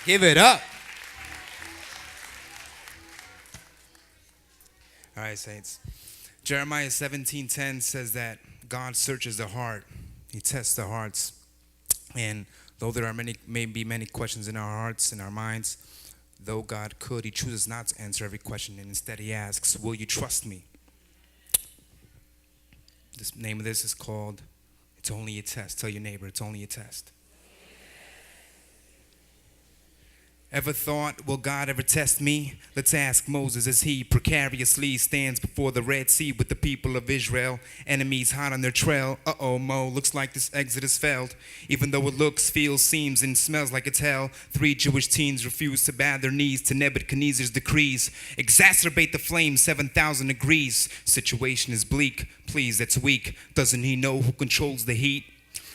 Give it up. All right, saints. Jeremiah 17:10 says that God searches the heart. He tests the hearts. And though there are many questions in our hearts, in our minds, though God could, he chooses not to answer every question, and instead he asks, will you trust me? The name of this is called, It's Only a Test. Tell your neighbor, it's only a test. Ever thought, will God ever test me? Let's ask Moses as he precariously stands before the Red Sea with the people of Israel. Enemies hot on their trail. Uh-oh, Mo, looks like this exodus failed. Even though it looks, feels, seems, and smells like it's hell, 3 Jewish teens refuse to bow their knees to Nebuchadnezzar's decrees. Exacerbate the flames 7,000 degrees. Situation is bleak. Please, that's weak. Doesn't he know who controls the heat?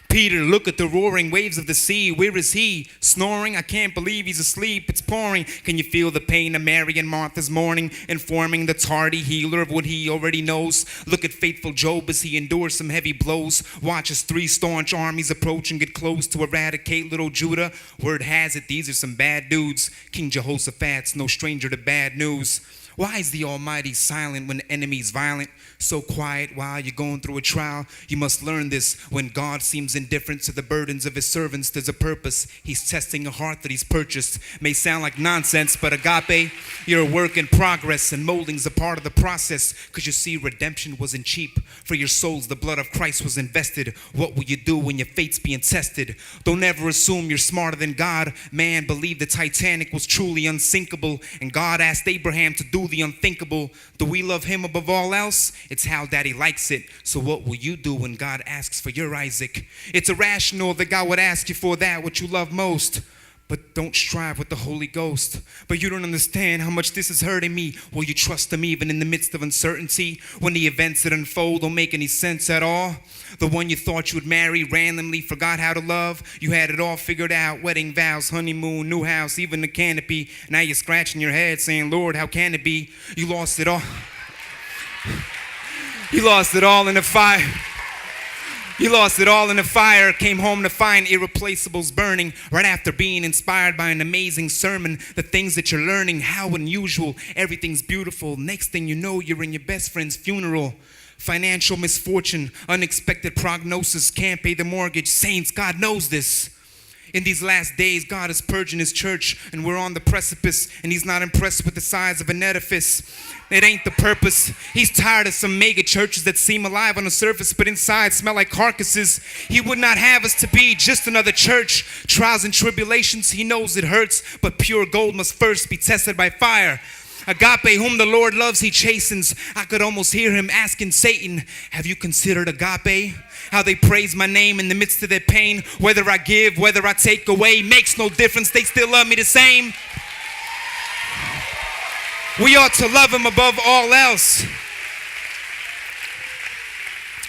Peter, look at the roaring waves of the sea. Where is he? Snoring? I can't believe he's asleep. It's pouring. Can you feel the pain of Mary and Martha's mourning, informing the tardy healer of what he already knows? Look at faithful Job as he endures some heavy blows. Watch as 3 staunch armies approach and get close to eradicate little Judah. Word has it, these are some bad dudes. King Jehoshaphat's no stranger to bad news. Why is the Almighty silent when the enemy's violent? So quiet while you're going through a trial? You must learn this. When God seems indifferent to the burdens of his servants, there's a purpose. He's testing a heart that he's purchased. May sound like nonsense, but agape, you're a work in progress, and molding's a part of the process. Because you see, redemption wasn't cheap. For your souls, the blood of Christ was invested. What will you do when your fate's being tested? Don't ever assume you're smarter than God. Man believed the Titanic was truly unsinkable, and God asked Abraham to do the unthinkable. Do we love him above all else? It's how daddy likes it. So what will you do when God asks for your Isaac? It's irrational that God would ask you for that which you love most. But don't strive with the Holy Ghost. But you don't understand how much this is hurting me. Will you trust him even in the midst of uncertainty? When the events that unfold don't make any sense at all? The one you thought you would marry randomly forgot how to love. You had it all figured out. Wedding vows, honeymoon, new house, even the canopy. Now you're scratching your head saying, Lord, how can it be? You lost it all. You lost it all in the fire. You lost it all in the fire, came home to find irreplaceables burning. Right after being inspired by an amazing sermon, the things that you're learning, how unusual, everything's beautiful. Next thing you know, you're in your best friend's funeral. Financial misfortune, unexpected prognosis, can't pay the mortgage. Saints, God knows this. In these last days, God is purging his church, and we're on the precipice, and he's not impressed with the size of an edifice. It ain't the purpose. He's tired of some mega churches that seem alive on the surface, but inside smell like carcasses. He would not have us to be just another church. Trials and tribulations, he knows it hurts, but pure gold must first be tested by fire. Agape, whom the Lord loves, he chastens. I could almost hear him asking Satan, have you considered agape? How they praise my name in the midst of their pain. Whether I give, whether I take away, makes no difference. They still love me the same. We ought to love him above all else.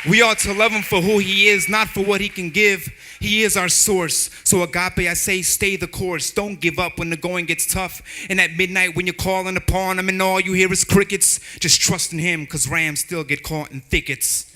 We ought to love him for who he is, not for what he can give. He is our source. So agape, I say, stay the course. Don't give up when the going gets tough. And at midnight when you're calling upon him and all you hear is crickets, just trust in him, because rams still get caught in thickets.